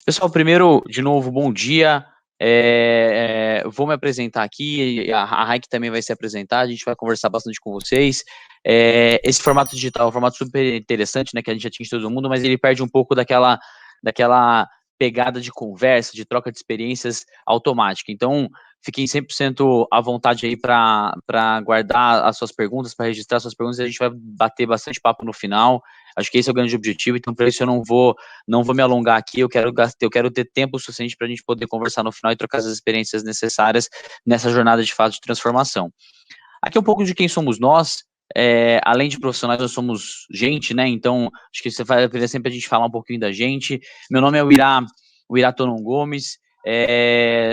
Pessoal, primeiro, de novo, bom dia. Vou me apresentar aqui, a Raik também vai se apresentar, a gente vai conversar bastante com vocês. Esse formato digital é um formato super interessante, né, que a gente atinge todo mundo, mas ele perde um pouco daquela pegada de conversa, de troca de experiências automática. Então, fiquem 100% à vontade aí para guardar as suas perguntas, para registrar suas perguntas, e a gente vai bater bastante papo no final. Acho que esse é o grande objetivo, então, para isso eu não vou me alongar aqui, eu quero ter tempo suficiente para a gente poder conversar no final e trocar as experiências necessárias nessa jornada de fato de transformação. Aqui é um pouco de quem somos nós, além de profissionais, nós somos gente, né? Então, acho que você vai ver sempre a gente falar um pouquinho da gente. Meu nome é o Irá Tonon Gomes,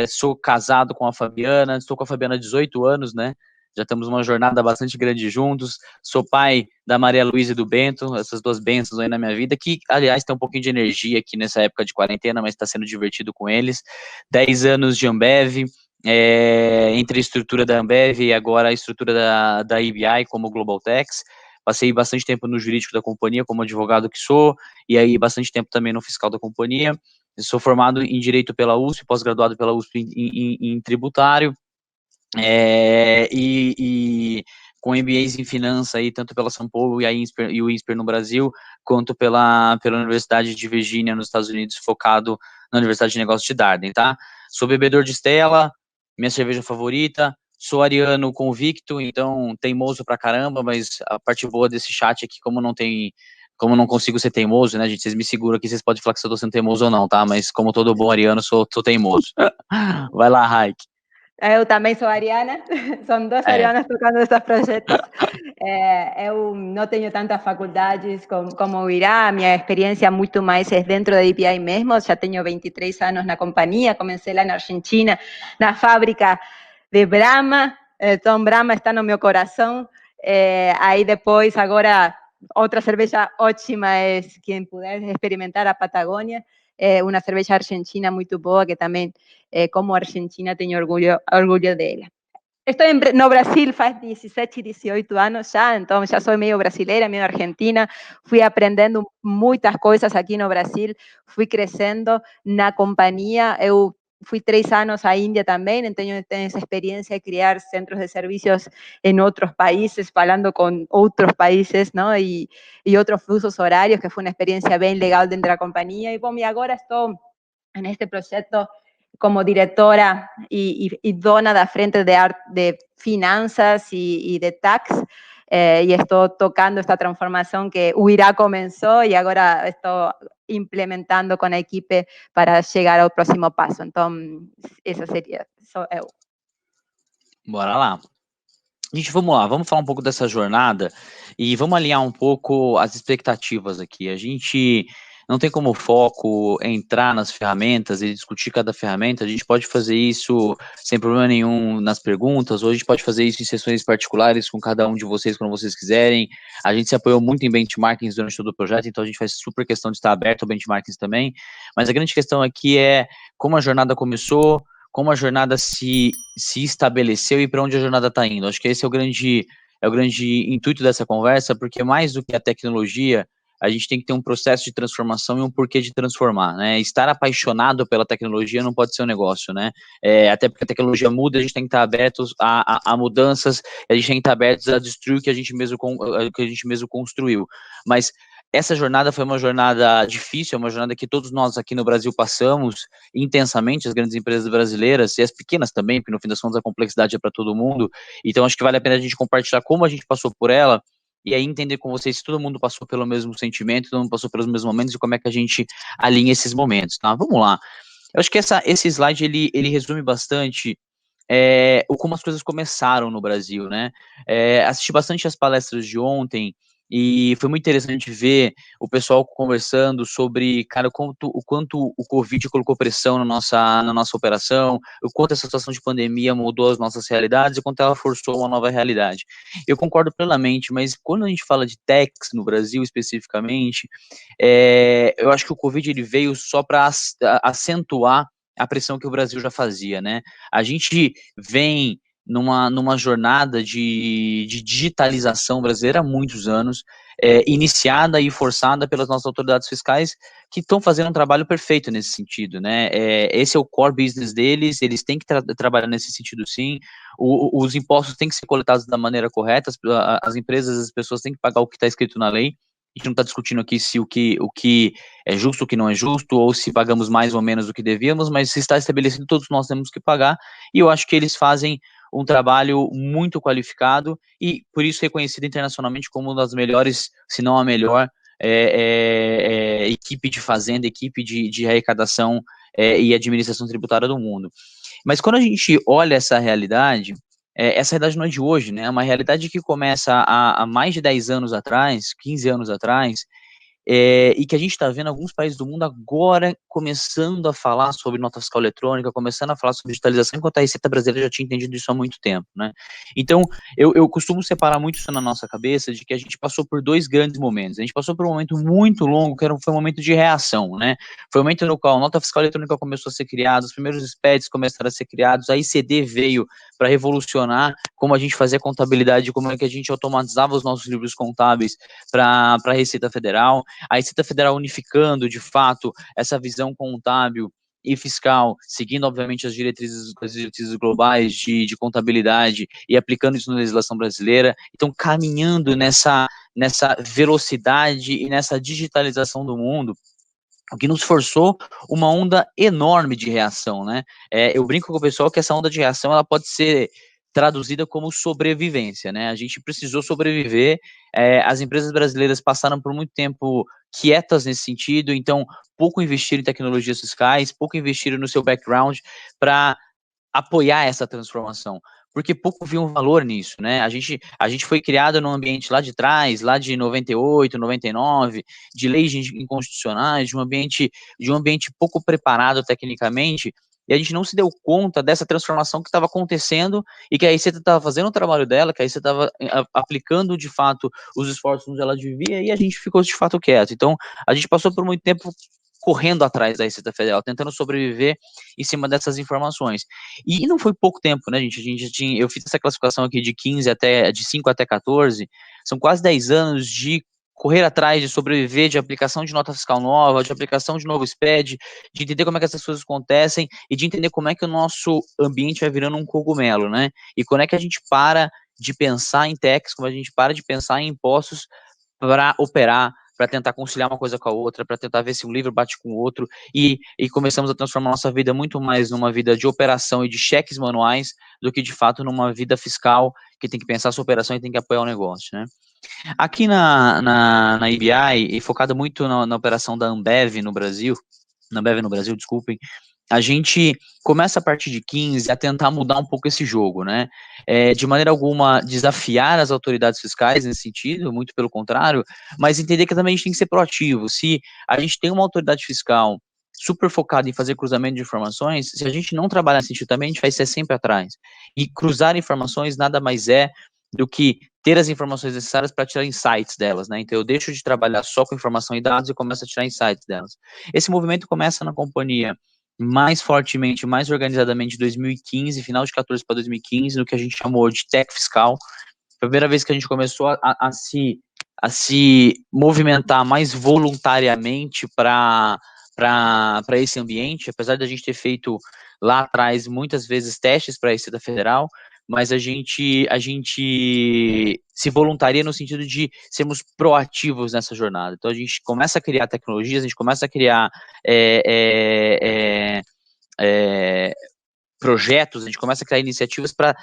sou casado com a Fabiana, estou com a Fabiana há 18 anos, né? Já estamos uma jornada bastante grande juntos. Sou pai da Maria Luísa e do Bento, essas duas bênçãos aí na minha vida, que, aliás, tem um pouquinho de energia aqui nessa época de quarentena, mas está sendo divertido com eles. 10 anos de Ambev, entre a estrutura da Ambev e agora a estrutura da EBI como Global Tax. Passei bastante tempo no jurídico da companhia como advogado que sou, e aí bastante tempo também no fiscal da companhia. Eu sou formado em Direito pela USP, pós-graduado pela USP em tributário, com MBAs em finanças aí, tanto pela São Paulo e o INSPER no Brasil, quanto pela Universidade de Virgínia nos Estados Unidos, focado na Universidade de Negócios de Darden, tá? Sou bebedor de Stella, minha cerveja favorita, sou ariano convicto, então teimoso pra caramba, mas a parte boa desse chat aqui, como não consigo ser teimoso, né, gente, vocês me seguram aqui, vocês podem falar que se eu tô sendo teimoso ou não, tá? Mas como todo bom ariano, sou teimoso. Vai lá, Raik. Eu também sou ariana, são duas arianas tocando esses projetos. Eu não tenho tantas faculdades como o Irá, minha experiência muito mais é dentro da EPI mesmo, já tenho 23 anos na companhia, comecei lá na Argentina, na fábrica de Brahma, então Brahma está no meu coração, aí depois, agora, outra cerveja ótima é quem puder experimentar a Patagônia, uma cerveja argentina muito boa, que também, como argentina, tenho orgulho dela. Estou no Brasil faz 17, 18 anos já, então já sou meio brasileira, meio argentina. Fui aprendendo muitas coisas aqui no Brasil, fui crescendo na companhia. Eu fui 3 anos à Índia também, então eu tenho essa experiência de criar centros de serviços em outros países, falando com outros países, não? E outros fusos horários, que foi uma experiência bem legal dentro da companhia. E, bom, e agora estou neste projeto como directora y dona da frente de finanzas y de tax, y estoy tocando esta transformación que UIRA comenzó y ahora estoy implementando con la equipe para llegar al próximo paso. Entonces, essa seria, sou eu. Bora lá. Gente, vamos lá, vamos falar um pouco dessa jornada e vamos alinhar um pouco as expectativas aqui. A gente não tem como foco entrar nas ferramentas e discutir cada ferramenta, a gente pode fazer isso sem problema nenhum nas perguntas, ou a gente pode fazer isso em sessões particulares com cada um de vocês quando vocês quiserem. A gente se apoiou muito em benchmarkings durante todo o projeto, então a gente faz super questão de estar aberto ao benchmarkings também, mas a grande questão aqui é como a jornada começou, como a jornada se estabeleceu e para onde a jornada está indo. Acho que esse é o grande intuito dessa conversa, porque mais do que a tecnologia, a gente tem que ter um processo de transformação e um porquê de transformar, né? Estar apaixonado pela tecnologia não pode ser um negócio, né? Até porque a tecnologia muda, a gente tem que estar abertos a mudanças, a gente tem que estar abertos a destruir o que a gente mesmo construiu. Mas essa jornada foi uma jornada difícil, é uma jornada que todos nós aqui no Brasil passamos intensamente, as grandes empresas brasileiras e as pequenas também, porque no fim das contas a complexidade é para todo mundo. Então acho que vale a pena a gente compartilhar como a gente passou por ela e aí entender com vocês se todo mundo passou pelo mesmo sentimento, todo mundo passou pelos mesmos momentos e como é que a gente alinha esses momentos, tá? Vamos lá. Eu acho que esse slide ele resume bastante como as coisas começaram no Brasil, né? Assisti bastante as palestras de ontem e foi muito interessante ver o pessoal conversando sobre, cara, o quanto o Covid colocou pressão na nossa operação, o quanto essa situação de pandemia mudou as nossas realidades e o quanto ela forçou uma nova realidade. Eu concordo plenamente, mas quando a gente fala de techs no Brasil especificamente, eu acho que o Covid ele veio só para acentuar a pressão que o Brasil já fazia, né? A gente vem numa jornada de digitalização brasileira há muitos anos, iniciada e forçada pelas nossas autoridades fiscais, que estão fazendo um trabalho perfeito nesse sentido, né? Esse é o core business deles, eles têm que trabalhar nesse sentido, sim. Os impostos têm que ser coletados da maneira correta, as empresas, as pessoas têm que pagar o que está escrito na lei. A gente não está discutindo aqui se o que é justo, o que não é justo, ou se pagamos mais ou menos do que devíamos, mas se está estabelecido, todos nós temos que pagar, e eu acho que eles fazem um trabalho muito qualificado e, por isso, reconhecido internacionalmente como uma das melhores, se não a melhor, equipe de fazenda, equipe de arrecadação e administração tributária do mundo. Mas quando a gente olha essa realidade não é de hoje, né? É uma realidade que começa há mais de 10 anos atrás, 15 anos atrás, e que a gente está vendo alguns países do mundo agora começando a falar sobre nota fiscal eletrônica, começando a falar sobre digitalização, enquanto a Receita Brasileira já tinha entendido isso há muito tempo, né? Então, eu costumo separar muito isso na nossa cabeça, de que a gente passou por dois grandes momentos. A gente passou por um momento muito longo, foi um momento de reação, né? Foi um momento no qual a nota fiscal eletrônica começou a ser criada, os primeiros SPEDs começaram a ser criados, a ICD veio para revolucionar como a gente fazia contabilidade, como é que a gente automatizava os nossos livros contábeis para a Receita Federal, a Receita Federal unificando, de fato, essa visão contábil e fiscal, seguindo, obviamente, as diretrizes globais de contabilidade e aplicando isso na legislação brasileira, então caminhando nessa velocidade e nessa digitalização do mundo, o que nos forçou uma onda enorme de reação, né? Eu brinco com o pessoal que essa onda de reação ela pode ser traduzida como sobrevivência, né? A gente precisou sobreviver, as empresas brasileiras passaram por muito tempo quietas nesse sentido, então pouco investiram em tecnologias fiscais, pouco investiram no seu background para apoiar essa transformação, porque pouco viu um valor nisso, né? A gente foi criado num ambiente lá de trás, lá de 98, 99, de leis inconstitucionais, de um ambiente pouco preparado tecnicamente, e a gente não se deu conta dessa transformação que estava acontecendo e que a Receita estava fazendo o trabalho dela, que a Receita estava aplicando de fato os esforços onde ela devia e a gente ficou de fato quieto. Então, a gente passou por muito tempo correndo atrás da Receita Federal, tentando sobreviver em cima dessas informações. E não foi pouco tempo, né, gente? Eu fiz essa classificação aqui de 5 até 14, são quase 10 anos de correr atrás, de sobreviver, de aplicação de nota fiscal nova, de aplicação de novo SPED, de entender como é que essas coisas acontecem e de entender como é que o nosso ambiente vai virando um cogumelo, né? E quando é que a gente para de pensar em tax, como a gente para de pensar em impostos para operar, para tentar conciliar uma coisa com a outra, para tentar ver se um livro bate com o outro, e começamos a transformar nossa vida muito mais numa vida de operação e de cheques manuais, do que de fato numa vida fiscal, que tem que pensar a sua operação e tem que apoiar o negócio, né? Aqui na EBI, e focado muito na operação da Ambev no Brasil, desculpem, a gente começa a partir de 15 a tentar mudar um pouco esse jogo, né? De maneira alguma desafiar as autoridades fiscais nesse sentido, muito pelo contrário, mas entender que também a gente tem que ser proativo. Se a gente tem uma autoridade fiscal super focada em fazer cruzamento de informações, se a gente não trabalhar nesse sentido também, a gente vai ser sempre atrás. E cruzar informações nada mais é do que ter as informações necessárias para tirar insights delas, né? Então eu deixo de trabalhar só com informação e dados e começo a tirar insights delas. Esse movimento começa na companhia mais fortemente, mais organizadamente em 2015, final de 14 para 2015, no que a gente chamou de tech fiscal. Foi a primeira vez que a gente começou a se movimentar mais voluntariamente para esse ambiente, apesar de a gente ter feito lá atrás muitas vezes testes para a Receita Federal, mas a gente se voluntaria no sentido de sermos proativos nessa jornada. Então a gente começa a criar tecnologias, a gente começa a criar projetos, a gente começa a criar iniciativas para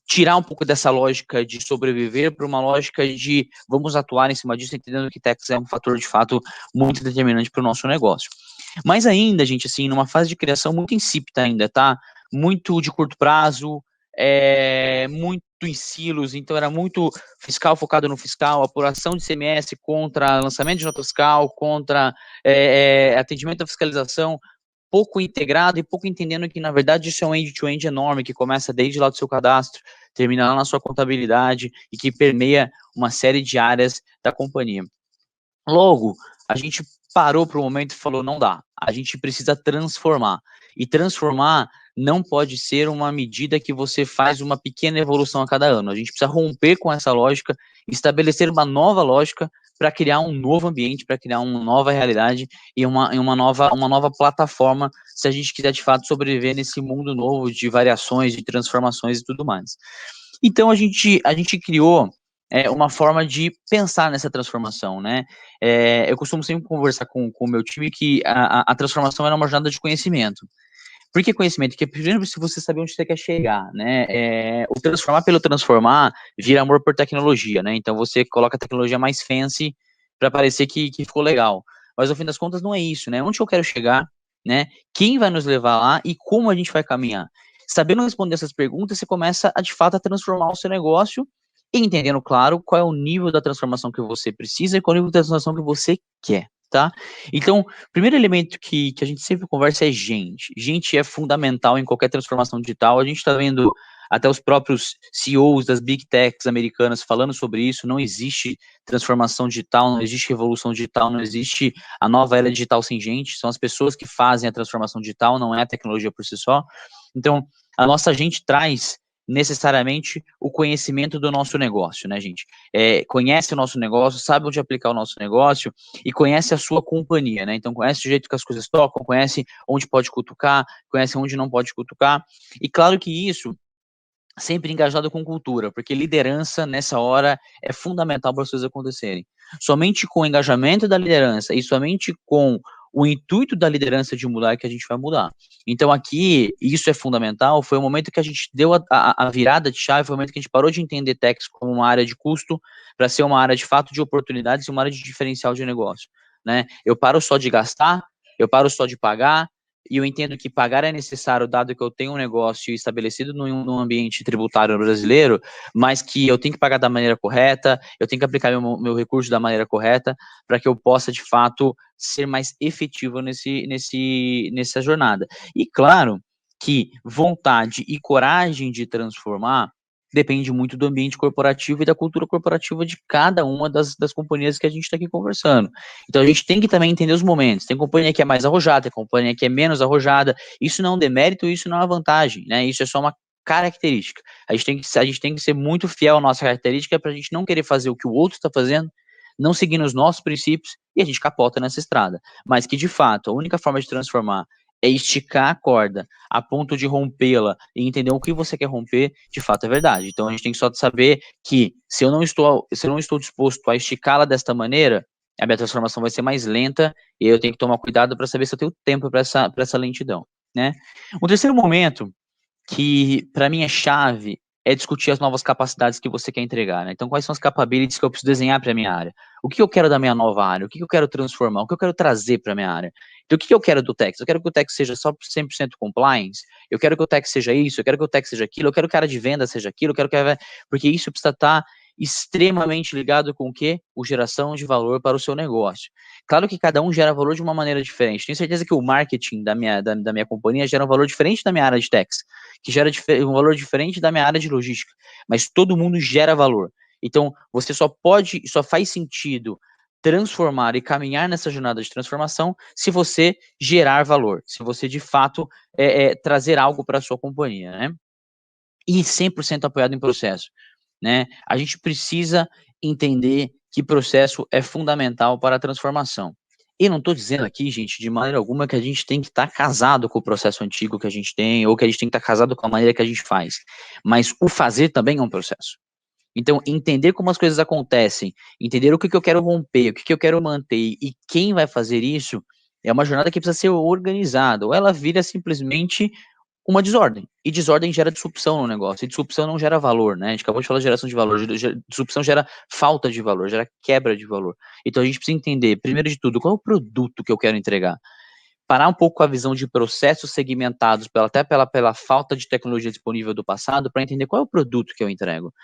tirar um pouco dessa lógica de sobreviver para uma lógica de vamos atuar em cima disso, entendendo que tax é um fator de fato muito determinante para o nosso negócio. Mas ainda, gente, assim, numa fase de criação muito insípida ainda, tá? Muito de curto prazo, muito em silos, então era muito fiscal focado no fiscal, apuração de CMS contra lançamento de nota fiscal, contra atendimento à fiscalização, pouco integrado e pouco entendendo que, na verdade, isso é um end-to-end enorme, que começa desde lá do seu cadastro, termina lá na sua contabilidade e que permeia uma série de áreas da companhia. Logo, a gente parou para o momento e falou, não dá, a gente precisa transformar. E transformar não pode ser uma medida que você faz uma pequena evolução a cada ano. A gente precisa romper com essa lógica, estabelecer uma nova lógica para criar um novo ambiente, para criar uma nova realidade e uma nova plataforma, se a gente quiser de fato sobreviver nesse mundo novo de variações, de transformações e tudo mais. Então a gente criou uma forma de pensar nessa transformação, né? Eu costumo sempre conversar com o meu time que a transformação era uma jornada de conhecimento. Por que conhecimento? Porque primeiro se você saber onde você quer chegar, né? O transformar pelo transformar vira amor por tecnologia, né? Então você coloca a tecnologia mais fancy para parecer que ficou legal. Mas no fim das contas não é isso, né? Onde eu quero chegar, né? Quem vai nos levar lá e como a gente vai caminhar? Sabendo responder essas perguntas, você começa a de fato a transformar o seu negócio e entendendo, claro, qual é o nível da transformação que você precisa e qual é o nível da transformação que você quer, tá? Então, o primeiro elemento que a gente sempre conversa é gente. Gente é fundamental em qualquer transformação digital. A gente está vendo até os próprios CEOs das Big Techs americanas falando sobre isso. Não existe transformação digital, não existe revolução digital, não existe a nova era digital sem gente. São as pessoas que fazem a transformação digital, não é a tecnologia por si só. Então, a nossa gente traz necessariamente o conhecimento do nosso negócio, né, gente? Conhece o nosso negócio, sabe onde aplicar o nosso negócio e conhece a sua companhia, né? Então conhece o jeito que as coisas tocam, conhece onde pode cutucar, conhece onde não pode cutucar. E claro que isso sempre engajado com cultura, porque liderança nessa hora é fundamental para as coisas acontecerem. Somente com o engajamento da liderança e somente com o intuito da liderança de mudar é que a gente vai mudar. Então aqui, isso é fundamental, foi o momento que a gente deu a virada de chave, foi o momento que a gente parou de entender techs como uma área de custo para ser uma área de fato de oportunidades e uma área de diferencial de negócio, né? Eu paro só de gastar, eu paro só de pagar, e eu entendo que pagar é necessário, dado que eu tenho um negócio estabelecido num ambiente tributário brasileiro, mas que eu tenho que pagar da maneira correta, eu tenho que aplicar meu recurso da maneira correta, para que eu possa, de fato, ser mais efetivo nessa jornada. E claro que vontade e coragem de transformar depende muito do ambiente corporativo e da cultura corporativa de cada uma das companhias que a gente está aqui conversando. Então a gente tem que também entender os momentos. Tem companhia que é mais arrojada, tem companhia que é menos arrojada. Isso não é um demérito, isso não é uma vantagem, né? Isso é só uma característica. A gente tem que ser muito fiel à nossa característica para a gente não querer fazer o que o outro está fazendo, não seguir os nossos princípios e a gente capota nessa estrada. Mas que, de fato, a única forma de transformar é esticar a corda a ponto de rompê-la e entender o que você quer romper, de fato é verdade. Então a gente tem que só saber que se eu não estou disposto a esticá-la desta maneira, a minha transformação vai ser mais lenta e eu tenho que tomar cuidado para saber se eu tenho tempo para essa lentidão, né? Um terceiro momento que para mim é chave é discutir as novas capacidades que você quer entregar, né? Então, quais são as capabilities que eu preciso desenhar para a minha área? O que eu quero da minha nova área? O que eu quero transformar? O que eu quero trazer para a minha área? Então, o que eu quero do Tex? Eu quero que o Tex seja só 100% compliance, eu quero que o Tex seja isso, eu quero que o Tex seja aquilo, eu quero que a área de venda seja aquilo, eu quero que porque isso precisa estar extremamente ligado com o quê? O geração de valor para o seu negócio. Claro que cada um gera valor de uma maneira diferente. Tenho certeza que o marketing da minha companhia gera um valor diferente da minha área de techs, que gera um valor diferente da minha área de logística, mas todo mundo gera valor. Então, você só faz sentido transformar e caminhar nessa jornada de transformação se você gerar valor, se você de fato trazer algo para a sua companhia, né? E 100% apoiado em processo, né? A gente precisa entender que processo é fundamental para a transformação. E não estou dizendo aqui, gente, de maneira alguma que a gente tem que estar casado com o processo antigo que a gente tem, ou que a gente tem que estar casado com a maneira que a gente faz. Mas o fazer também é um processo. Então, entender como as coisas acontecem, entender o que eu quero romper, o que eu quero manter e quem vai fazer isso, é uma jornada que precisa ser organizada, ou ela vira simplesmente uma desordem. E desordem gera disrupção no negócio. E disrupção não gera valor, né? A gente acabou de falar de geração de valor. Disrupção gera falta de valor, gera quebra de valor. Então a gente precisa entender, primeiro de tudo, qual é o produto que eu quero entregar. Parar um pouco com a visão de processos segmentados, até pela falta de tecnologia disponível do passado, para entender qual é o produto que eu entrego.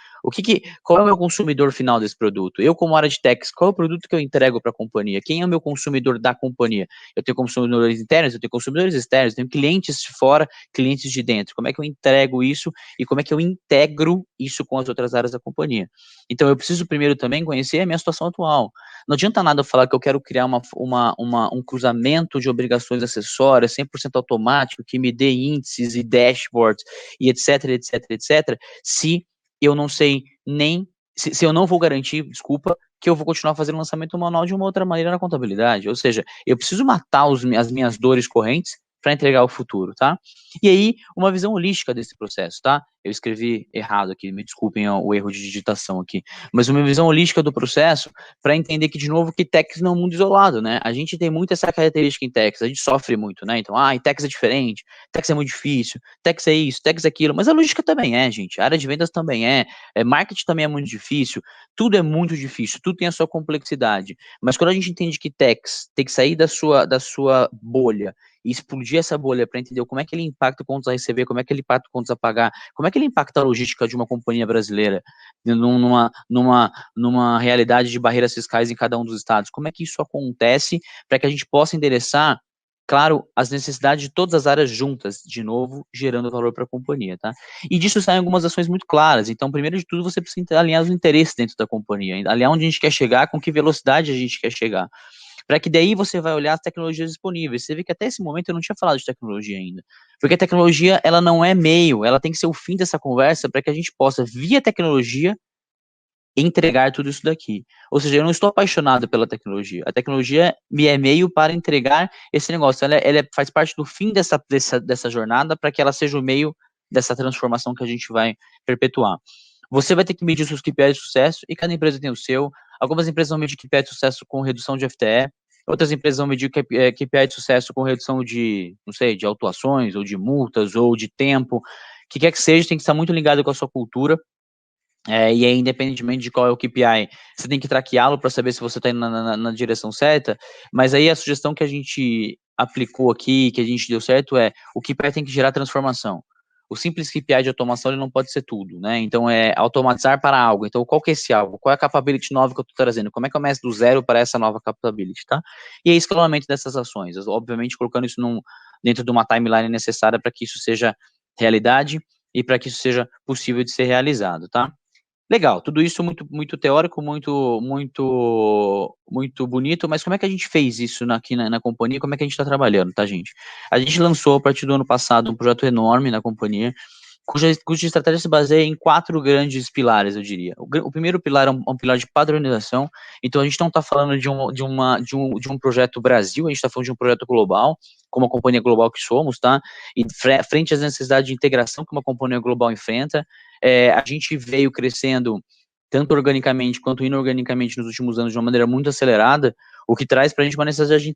Qual é o meu consumidor final desse produto? Eu, como área de techs, qual é o produto que eu entrego para a companhia? Quem é o meu consumidor da companhia? Eu tenho consumidores internos, eu tenho consumidores externos, eu tenho clientes de fora, clientes de dentro. Como é que eu entrego isso e como é que eu integro isso com as outras áreas da companhia? Então, eu preciso primeiro também conhecer a minha situação atual. Não adianta nada eu falar que eu quero criar um cruzamento de obrigações funções acessórias, 100% automático, que me dê índices e dashboards, e etc, etc, etc, se eu não sei nem, se eu não vou garantir, desculpa, que eu vou continuar fazendo lançamento manual de uma outra maneira na contabilidade. Ou seja, eu preciso matar as minhas dores correntes para entregar o futuro, tá? E aí, uma visão holística desse processo, tá? Eu escrevi errado aqui, me desculpem o erro de digitação aqui, mas uma visão holística do processo para entender que, de novo, que techs não é um mundo isolado, né? A gente tem muito essa característica em techs, a gente sofre muito, né? Então, em techs é diferente, techs é muito difícil, techs é isso, techs é aquilo, mas a logística também é, gente, a área de vendas também marketing também é muito difícil, tudo é muito difícil, tudo tem a sua complexidade, mas quando a gente entende que techs tem que sair da sua bolha e explodir essa bolha para entender como é que ele impacta contas a receber, como é que ele impacta contas a pagar, como é que ele impacta a logística de uma companhia brasileira numa realidade de barreiras fiscais em cada um dos estados, como é que isso acontece para que a gente possa endereçar, claro, as necessidades de todas as áreas juntas, de novo, gerando valor para a companhia, tá? E disso saem algumas ações muito claras. Então, primeiro de tudo, você precisa alinhar os interesses dentro da companhia, alinhar onde a gente quer chegar, com que velocidade a gente quer chegar, para que daí você vai olhar as tecnologias disponíveis. Você vê que até esse momento eu não tinha falado de tecnologia ainda, porque a tecnologia, ela não é meio, ela tem que ser o fim dessa conversa para que a gente possa, via tecnologia, entregar tudo isso daqui. Ou seja, eu não estou apaixonado pela tecnologia. A tecnologia me é meio para entregar esse negócio. Ela faz parte do fim dessa jornada para que ela seja o meio dessa transformação que a gente vai perpetuar. Você vai ter que medir seus KPIs de sucesso e cada empresa tem o seu. Algumas empresas vão medir KPI de sucesso com redução de FTE, outras empresas vão medir KPI de sucesso com redução de, não sei, de autuações, ou de multas, ou de tempo. O que quer que seja, tem que estar muito ligado com a sua cultura. E aí, independentemente de qual é o KPI, você tem que traqueá-lo para saber se você está indo na direção certa, mas aí a sugestão que a gente aplicou aqui, que a gente deu certo, o KPI tem que gerar transformação. O simples KPI de automação, ele não pode ser tudo, né? Então, é automatizar para algo. Então, qual que é esse algo? Qual é a capability nova que eu estou trazendo? Como é que eu começo do zero para essa nova capability, tá? E aí, escalonamento dessas ações. Obviamente, colocando isso dentro de uma timeline necessária para que isso seja realidade e para que isso seja possível de ser realizado, tá? Legal, tudo isso muito, muito teórico, muito bonito, mas como é que a gente fez isso aqui na companhia? Como é que a gente está trabalhando, tá, gente? A gente lançou, a partir do ano passado, um projeto enorme na companhia, cuja estratégia se baseia em 4 grandes pilares, eu diria. O primeiro pilar é um pilar de padronização, então a gente não está falando de um projeto Brasil, a gente está falando de um projeto global, como a companhia global que somos, tá? E frente às necessidades de integração que uma companhia global enfrenta, a gente veio crescendo tanto organicamente quanto inorganicamente nos últimos anos de uma maneira muito acelerada, o que traz para a gente uma necessidade de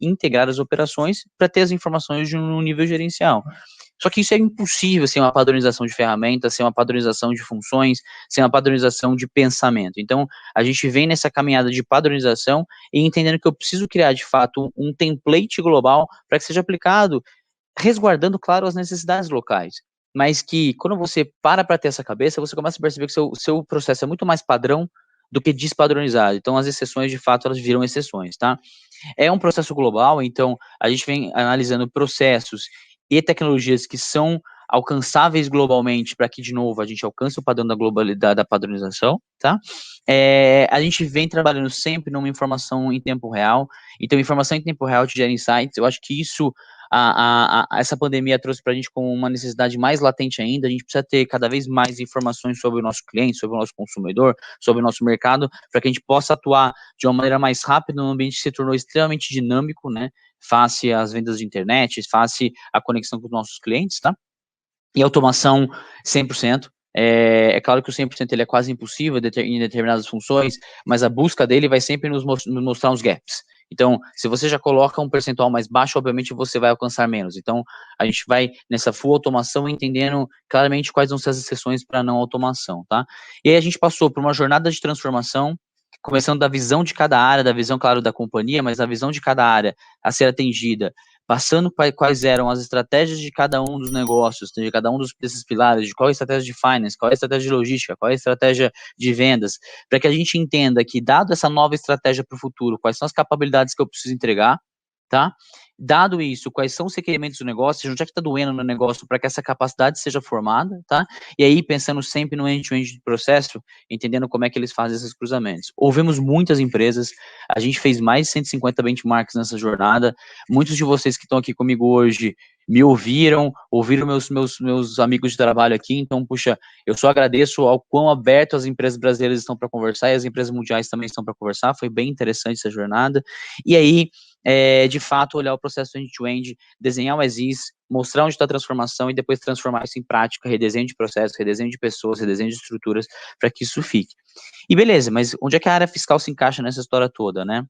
integrar as operações para ter as informações de um nível gerencial. Só que isso é impossível sem uma padronização de ferramentas, sem uma padronização de funções, sem uma padronização de pensamento. Então, a gente vem nessa caminhada de padronização e entendendo que eu preciso criar, de fato, um template global para que seja aplicado, resguardando, claro, as necessidades locais. Mas que, quando você para ter essa cabeça, você começa a perceber que o seu processo é muito mais padrão do que despadronizado. Então, as exceções, de fato, elas viram exceções, tá? É um processo global, então a gente vem analisando processos e tecnologias que são alcançáveis globalmente para que, de novo, a gente alcance o padrão da globalidade, da padronização, tá? A gente vem trabalhando sempre numa informação em tempo real, então informação em tempo real te gera insights, eu acho que isso, essa pandemia trouxe para a gente como uma necessidade mais latente ainda, a gente precisa ter cada vez mais informações sobre o nosso cliente, sobre o nosso consumidor, sobre o nosso mercado, para que a gente possa atuar de uma maneira mais rápida num ambiente que se tornou extremamente dinâmico, né, face às vendas de internet, face à conexão com os nossos clientes, tá? E automação 100%. É claro que o 100% ele é quase impossível em determinadas funções, mas a busca dele vai sempre nos mostrar uns gaps. Então, se você já coloca um percentual mais baixo, obviamente você vai alcançar menos. Então, a gente vai nessa full automação entendendo claramente quais vão ser as exceções para não automação, tá? E aí a gente passou por uma jornada de transformação, começando da visão de cada área, da visão, claro, da companhia, mas da visão de cada área a ser atendida, passando quais eram as estratégias de cada um dos negócios, de cada um desses pilares, de qual é a estratégia de finance, qual é a estratégia de logística, qual é a estratégia de vendas, para que a gente entenda que, dado essa nova estratégia para o futuro, quais são as capacidades que eu preciso entregar, tá? Dado isso, quais são os requerimentos do negócio, onde é que está doendo no negócio para que essa capacidade seja formada, tá? E aí, pensando sempre no end-to-end do processo, entendendo como é que eles fazem esses cruzamentos. Ouvimos muitas empresas, a gente fez mais de 150 benchmarks nessa jornada, muitos de vocês que estão aqui comigo hoje me ouviram meus amigos de trabalho aqui, então, puxa, eu só agradeço ao quão aberto as empresas brasileiras estão para conversar e as empresas mundiais também estão para conversar, foi bem interessante essa jornada, e aí, de fato, olhar o processo end-to-end, desenhar o as-is, mostrar onde está a transformação e depois transformar isso em prática, redesenho de processos, redesenho de pessoas, redesenho de estruturas, para que isso fique. E beleza, mas onde é que a área fiscal se encaixa nessa história toda, né?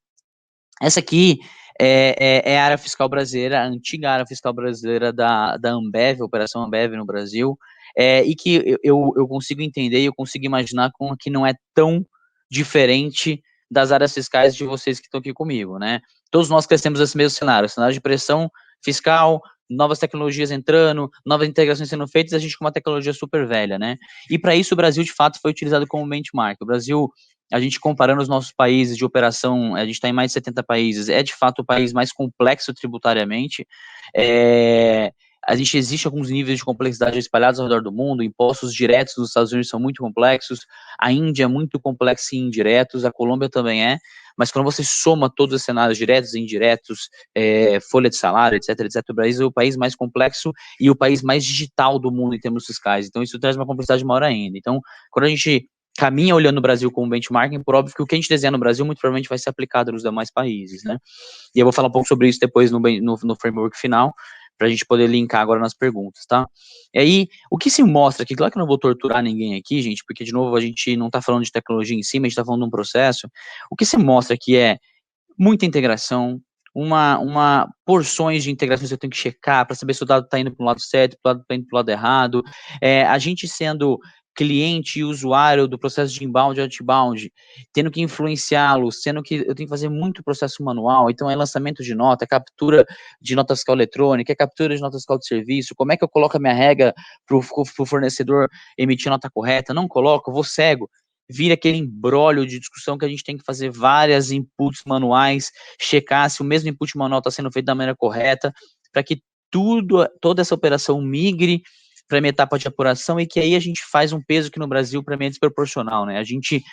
Essa aqui é a área fiscal brasileira, a antiga área fiscal brasileira da Ambev, Operação Ambev no Brasil, e que eu consigo entender e eu consigo imaginar como que não é tão diferente das áreas fiscais de vocês que estão aqui comigo, né? Todos nós crescemos nesse mesmo cenário de pressão fiscal, novas tecnologias entrando, novas integrações sendo feitas, a gente com uma tecnologia super velha, né? E para isso o Brasil, de fato, foi utilizado como benchmark. O Brasil, a gente comparando os nossos países de operação, a gente está em mais de 70 países, é de fato o país mais complexo tributariamente, a gente existe alguns níveis de complexidade espalhados ao redor do mundo, impostos diretos nos Estados Unidos são muito complexos, a Índia é muito complexa em indiretos, a Colômbia também é, mas quando você soma todos os cenários diretos e indiretos, folha de salário, etc, o Brasil é o país mais complexo e o país mais digital do mundo em termos fiscais, então isso traz uma complexidade maior ainda. Então, quando a gente caminha olhando o Brasil como benchmarking, por óbvio que o que a gente desenha no Brasil muito provavelmente vai ser aplicado nos demais países, né? E eu vou falar um pouco sobre isso depois no framework final, para a gente poder linkar agora nas perguntas, tá? E aí, o que se mostra aqui, claro que eu não vou torturar ninguém aqui, gente, porque, de novo, a gente não está falando de tecnologia em si, mas a gente está falando de um processo. O que se mostra aqui é muita integração, uma porções de integrações que eu tenho que checar para saber se o dado está indo para o lado certo, está indo para o lado errado, a gente sendo cliente e usuário do processo de inbound e outbound, tendo que influenciá-lo, sendo que eu tenho que fazer muito processo manual, então é lançamento de nota, é captura de nota fiscal eletrônica, é captura de nota fiscal de serviço, como é que eu coloco a minha regra para o fornecedor emitir nota correta, não coloco, vou cego, vira aquele imbróglio de discussão que a gente tem que fazer várias inputs manuais, checar se o mesmo input manual está sendo feito da maneira correta, para que toda essa operação migre para a minha etapa de apuração e que aí a gente faz um peso que no Brasil para mim é desproporcional, né? A gente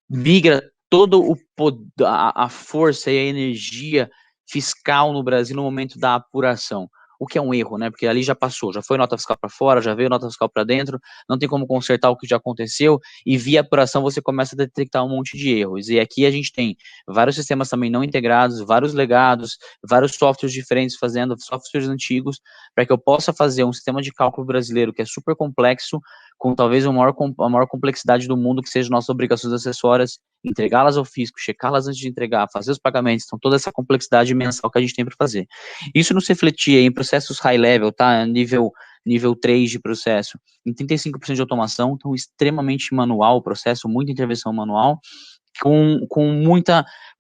migra todo a força e a energia fiscal no Brasil no momento da apuração, o que é um erro, né? Porque ali já passou, já foi nota fiscal para fora, já veio nota fiscal para dentro, não tem como consertar o que já aconteceu, e via apuração você começa a detectar um monte de erros. E aqui a gente tem vários sistemas também não integrados, vários legados, vários softwares diferentes fazendo, softwares antigos, para que eu possa fazer um sistema de cálculo brasileiro que é super complexo, com talvez a maior complexidade do mundo, que seja nossas obrigações acessórias, entregá-las ao fisco, checá-las antes de entregar, fazer os pagamentos, então toda essa complexidade mensal que a gente tem para fazer. Isso não se refletia em processos high level, tá? Nível 3 de processo, em 35% de automação, então extremamente manual o processo, muita intervenção manual, com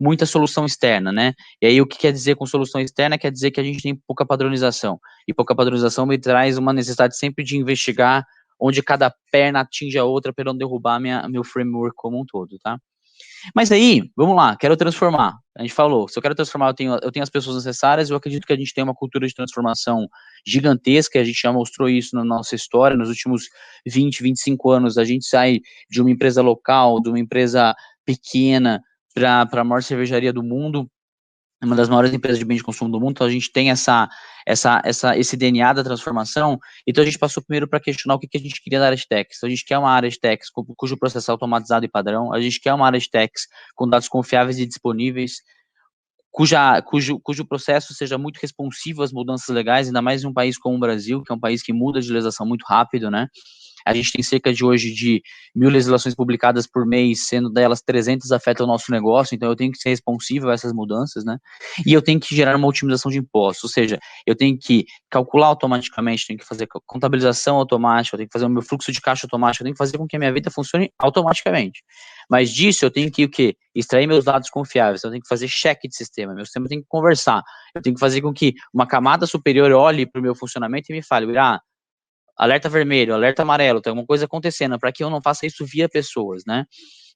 muita solução externa, né? E aí o que quer dizer com solução externa? Quer dizer que a gente tem pouca padronização, e pouca padronização me traz uma necessidade sempre de investigar onde cada perna atinge a outra para não derrubar meu framework como um todo, tá? Mas aí, vamos lá, quero transformar. A gente falou, se eu quero transformar, eu tenho as pessoas necessárias, eu acredito que a gente tem uma cultura de transformação gigantesca, a gente já mostrou isso na nossa história, nos últimos 20, 25 anos, a gente sai de uma empresa local, de uma empresa pequena, para a maior cervejaria do mundo, uma das maiores empresas de bens de consumo do mundo, então a gente tem esse DNA da transformação, então a gente passou primeiro para questionar o que a gente queria da área de techs. Então a gente quer uma área de techs cujo processo é automatizado e padrão, a gente quer uma área de techs com dados confiáveis e disponíveis, cujo processo seja muito responsivo às mudanças legais, ainda mais em um país como o Brasil, que é um país que muda de legislação muito rápido, né? A gente tem cerca de hoje de 1.000 legislações publicadas por mês, sendo delas 300 afetam o nosso negócio, então eu tenho que ser responsível a essas mudanças, né? E eu tenho que gerar uma otimização de impostos, ou seja, eu tenho que calcular automaticamente, tenho que fazer contabilização automática, eu tenho que fazer o meu fluxo de caixa automático, eu tenho que fazer com que a minha vida funcione automaticamente. Mas disso eu tenho que o quê? Extrair meus dados confiáveis, então eu tenho que fazer check de sistema, meu sistema tem que conversar, eu tenho que fazer com que uma camada superior olhe para o meu funcionamento e me fale, alerta vermelho, alerta amarelo, tem alguma coisa acontecendo, para que eu não faça isso via pessoas, né?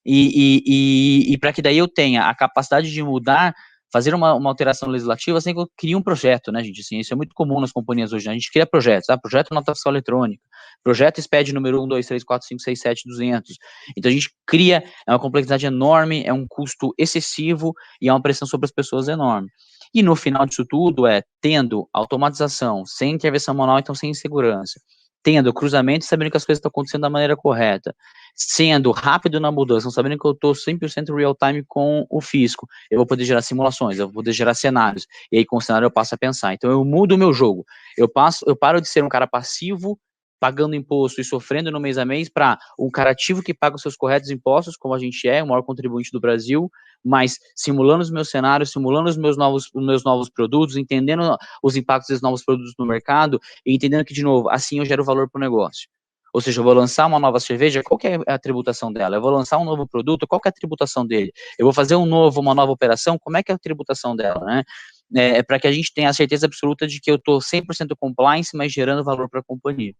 E para que daí eu tenha a capacidade de mudar fazer uma alteração legislativa, você tem que criar um projeto, né, gente? Assim, isso é muito comum nas companhias hoje, né? A gente cria projetos, projeto nota fiscal eletrônica, projeto SPED número 1, 2, 3, 4, 5, 6, 7, 200. Então a gente cria, é uma complexidade enorme, é um custo excessivo e é uma pressão sobre as pessoas enorme. E no final disso tudo tendo automatização, sem intervenção manual, então sem insegurança, tendo cruzamento e sabendo que as coisas estão acontecendo da maneira correta, sendo rápido na mudança, sabendo que eu estou 100% real time com o fisco, eu vou poder gerar simulações, eu vou poder gerar cenários, e aí com o cenário eu passo a pensar. Então eu mudo o meu jogo, eu paro de ser um cara passivo, pagando imposto e sofrendo no mês a mês, para um cara ativo que paga os seus corretos impostos, como a gente é, o maior contribuinte do Brasil, mas simulando os meus cenários, simulando os meus novos produtos, entendendo os impactos desses novos produtos no mercado, e entendendo que, de novo, assim eu gero valor para o negócio. Ou seja, eu vou lançar uma nova cerveja, qual que é a tributação dela? Eu vou lançar um novo produto, qual que é a tributação dele? Eu vou fazer uma nova operação, como é que é a tributação dela, né? Para que a gente tenha a certeza absoluta de que eu estou 100% compliance, mas gerando valor para a companhia.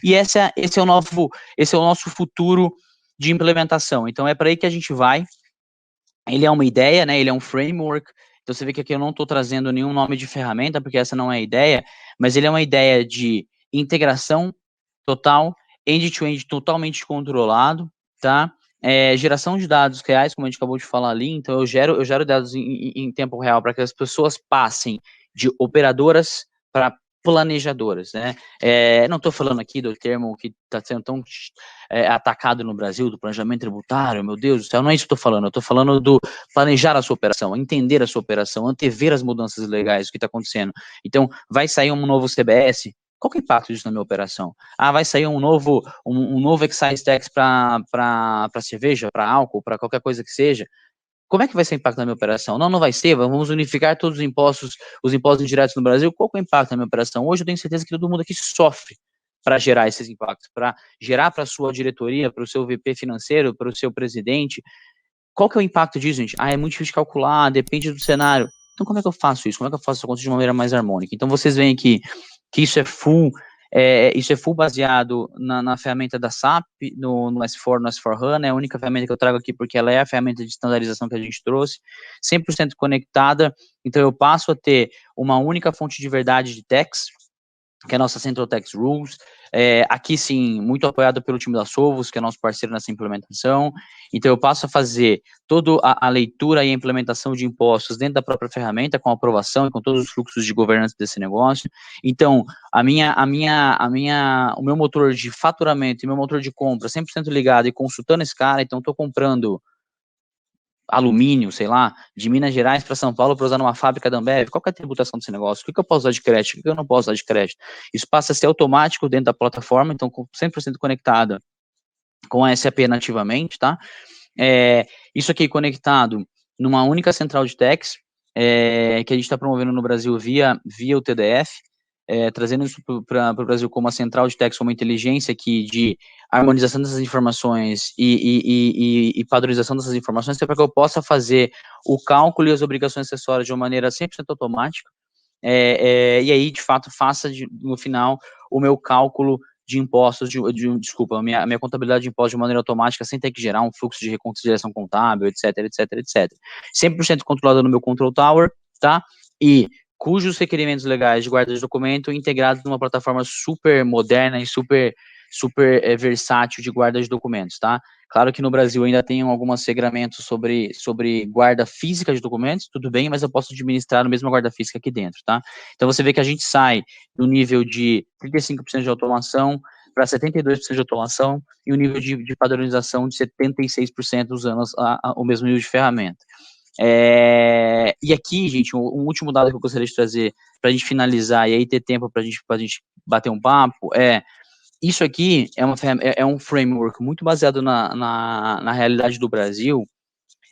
E esse é o nosso futuro de implementação. Então, é para aí que a gente vai. Ele é uma ideia, né? Ele é um framework. Então, você vê que aqui eu não estou trazendo nenhum nome de ferramenta, porque essa não é a ideia, mas ele é uma ideia de integração total, end-to-end totalmente controlado, tá? Geração de dados reais, como a gente acabou de falar ali, então eu gero dados em tempo real para que as pessoas passem de operadoras para planejadoras, né? Não estou falando aqui do termo que está sendo tão atacado no Brasil, do planejamento tributário, meu Deus do céu, não é isso que eu estou falando, eu estou falando do planejar a sua operação, entender a sua operação, antever as mudanças legais, o que está acontecendo. Então, vai sair um novo CBS, qual que é o impacto disso na minha operação? Vai sair um novo excise tax para cerveja, para álcool, para qualquer coisa que seja. Como é que vai ser o impacto na minha operação? Não vai ser, vamos unificar todos os impostos indiretos no Brasil. Qual que é o impacto na minha operação? Hoje eu tenho certeza que todo mundo aqui sofre para gerar esses impactos, para gerar para a sua diretoria, para o seu VP financeiro, para o seu presidente. Qual que é o impacto disso, gente? É muito difícil de calcular, depende do cenário. Então, como é que eu faço isso? Como é que eu faço essa conta de uma maneira mais harmônica? Então, vocês veem aqui que isso é full baseado na ferramenta da SAP, no S4, no S4HANA, é a única ferramenta que eu trago aqui porque ela é a ferramenta de standardização que a gente trouxe, 100% conectada, então eu passo a ter uma única fonte de verdade de tax, que é a nossa Central Tax Rules, aqui sim, muito apoiado pelo time da Sovos, que é nosso parceiro nessa implementação, então eu passo a fazer toda a leitura e a implementação de impostos dentro da própria ferramenta, com aprovação e com todos os fluxos de governança desse negócio. Então, o meu motor de faturamento e meu motor de compra 100% ligado e consultando esse cara, então estou comprando alumínio, sei lá, de Minas Gerais para São Paulo para usar numa fábrica da Ambev, qual que é a tributação desse negócio? O que eu posso usar de crédito? O que eu não posso usar de crédito? Isso passa a ser automático dentro da plataforma, então 100% conectada com a SAP nativamente, tá? Isso aqui conectado numa única central de tax, que a gente está promovendo no Brasil via o TDF, trazendo isso para o Brasil como uma central de tax, uma inteligência aqui de harmonização dessas informações e padronização dessas informações, para que eu possa fazer o cálculo e as obrigações acessórias de uma maneira 100% automática, e aí, de fato, faça no final o meu cálculo de impostos, desculpa, a minha contabilidade de impostos de maneira automática, sem ter que gerar um fluxo de reconciliação contábil, etc, etc, etc. 100% controlado no meu Control Tower, tá? E cujos requerimentos legais de guarda de documento integrados numa plataforma super moderna e super versátil de guarda de documentos, tá? Claro que no Brasil ainda tem alguns regramentos sobre guarda física de documentos, tudo bem, mas eu posso administrar a mesma guarda física aqui dentro, tá? Então você vê que a gente sai do nível de 35% de automação para 72% de automação e o nível de padronização de 76% usando o mesmo nível de ferramenta. E aqui, gente, um último dado que eu gostaria de trazer para a gente finalizar e aí ter tempo para a gente bater um papo isso aqui é um framework muito baseado na realidade do Brasil,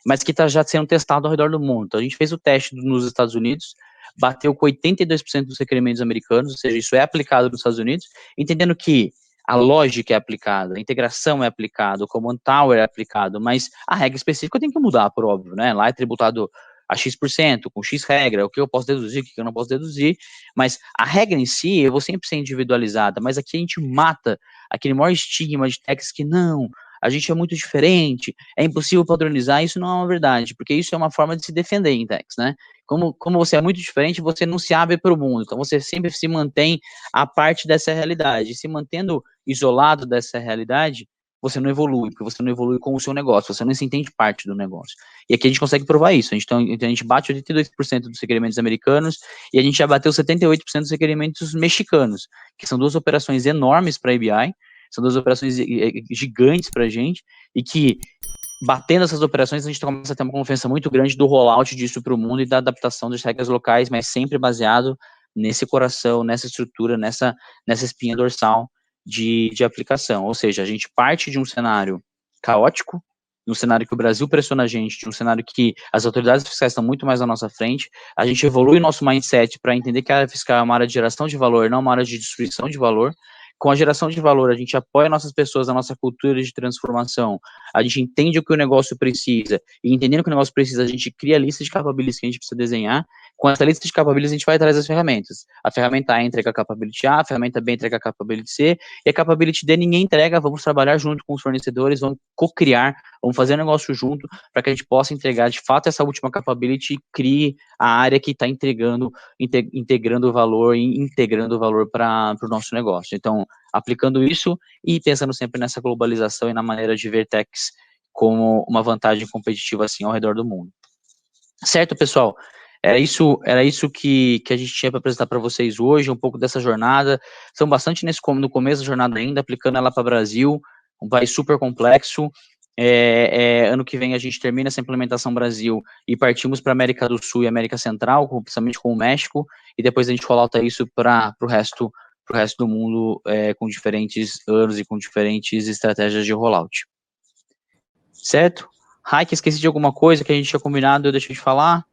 mas que está já sendo testado ao redor do mundo. Então, a gente fez o teste nos Estados Unidos, bateu com 82% dos requerimentos americanos, ou seja, isso é aplicado nos Estados Unidos, entendendo que a lógica é aplicada, a integração é aplicada, o Command Tower é aplicado, mas a regra específica tem que mudar, por óbvio, né? Lá é tributado a X%, com X regra, o que eu posso deduzir, o que eu não posso deduzir, mas a regra em si, eu vou sempre ser individualizada, mas aqui a gente mata aquele maior estigma de tax que não, a gente é muito diferente, é impossível padronizar, isso não é uma verdade, porque isso é uma forma de se defender em Tex, né? Como você é muito diferente, você não se abre para o mundo, então você sempre se mantém a parte dessa realidade, se mantendo isolado dessa realidade, você não evolui, porque você não evolui com o seu negócio, você não se entende parte do negócio. E aqui a gente consegue provar isso, então, a gente bate 82% dos requerimentos americanos e a gente já bateu 78% dos requerimentos mexicanos, que são duas operações enormes para a ABI, são duas operações gigantes para a gente, e que, batendo essas operações, a gente começa a ter uma confiança muito grande do rollout disso para o mundo e da adaptação das regras locais, mas sempre baseado nesse coração, nessa estrutura, nessa espinha dorsal de aplicação. Ou seja, a gente parte de um cenário caótico, de um cenário que o Brasil pressiona a gente, de um cenário que as autoridades fiscais estão muito mais à nossa frente, a gente evolui o nosso mindset para entender que a área fiscal é uma área de geração de valor, não uma área de destruição de valor. Com a geração de valor, a gente apoia nossas pessoas, a nossa cultura de transformação, a gente entende o que o negócio precisa, e entendendo o que o negócio precisa, a gente cria a lista de capabilities que a gente precisa desenhar. Com essa lista de capabilities, a gente vai atrás das ferramentas. A ferramenta A entrega a capability A, a ferramenta B entrega a capability C, e a capability D ninguém entrega, vamos trabalhar junto com os fornecedores, vamos co-criar, vamos fazer um negócio junto, para que a gente possa entregar, de fato, essa última capability e crie a área que está integrando o valor e integrando o valor para o nosso negócio. Então, aplicando isso e pensando sempre nessa globalização e na maneira de ver techs como uma vantagem competitiva assim ao redor do mundo. Certo, pessoal? Era isso que a gente tinha para apresentar para vocês hoje, um pouco dessa jornada. São bastante no começo da jornada ainda, aplicando ela para o Brasil, um país super complexo. Ano que vem a gente termina essa implementação Brasil e partimos para a América do Sul e América Central, principalmente com o México, e depois a gente rollouta isso para o resto do mundo, com diferentes anos e com diferentes estratégias de rollout. Certo? Raik, esqueci de alguma coisa que a gente tinha combinado, eu deixei de falar?